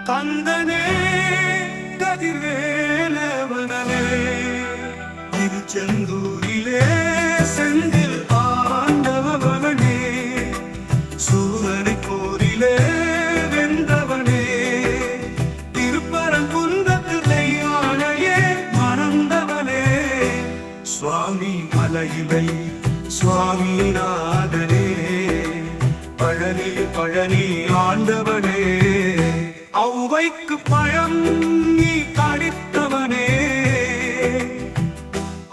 கந்தனே கதிர்வேலவனே திருச்செந்தூரிலே செந்தில் ஆண்டவனே சூரனை போரிலே வென்றவனே திருப்பரங்குன்றத்து தெய்வானையே மறந்தவனே சுவாமி மலையிலை சுவாமிநாதனே பழனி பழனி ஆண்டவனே ஔவைக்கு பழம் நீ கடித்தவனே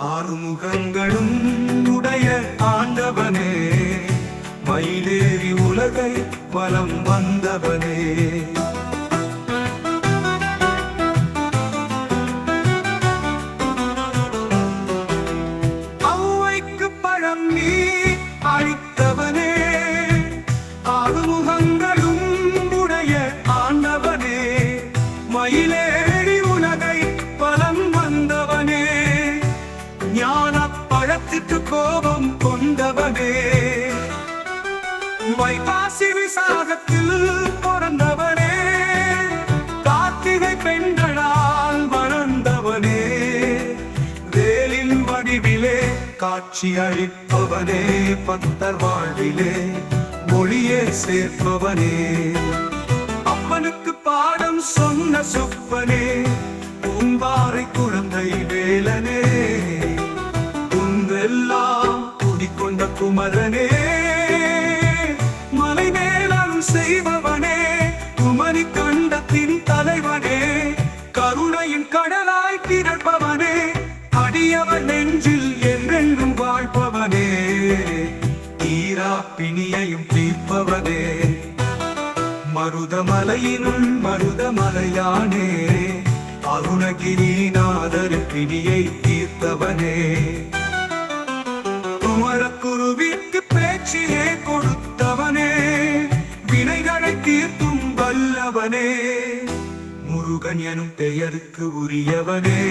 ஆறுமுகங்களும் உடைய ஆண்டவனே மயிலேறி உலகை வலம் வந்தவனே ஔவைக்கு பழம் நீ அளித்தவனே ஆறுமுகங்களும் உடைய ஆண்டவனே மயிலேறி உலகை பலம் வந்தவனே ஞான பழத்திற்கு கோபம் கொண்டவனே வைகாசி விசாகத்தில் பிறந்தவனே கார்த்திகை பெண்களால் மறந்தவனே வேலின் வடிவிலே காட்சி அளிப்பவனே பக்தர் வாழ்விலே மொழியே சேர்ப்பவனே அப்பனுக்கு பாடம் சொன்ன சுப்பனே பூம்பாறை குழந்தை வேலனே உங்கெல்லாம் குடிக்கொண்ட குமரனே மலை மேலம் செய்பவனே குமரி கண்டத்தின் தலைவனே கருணையின் கடலாய் திரட்பவனே அடியவன் நெஞ்சில் என்றென்றும் வாழ்பவனே ஈரா பிணியையும் தீர்ப்பவனே மருதமலையினுள் மருதமலையானே அருணகிரிநாதர் பிணியை தீர்த்தவனே குமரக்குருவிற்கு பேச்சிலே கொடுத்தவனே வினைகளை தீர்த்தும் வல்லவனே முருகன் எனும் பெயருக்கு உரியவனே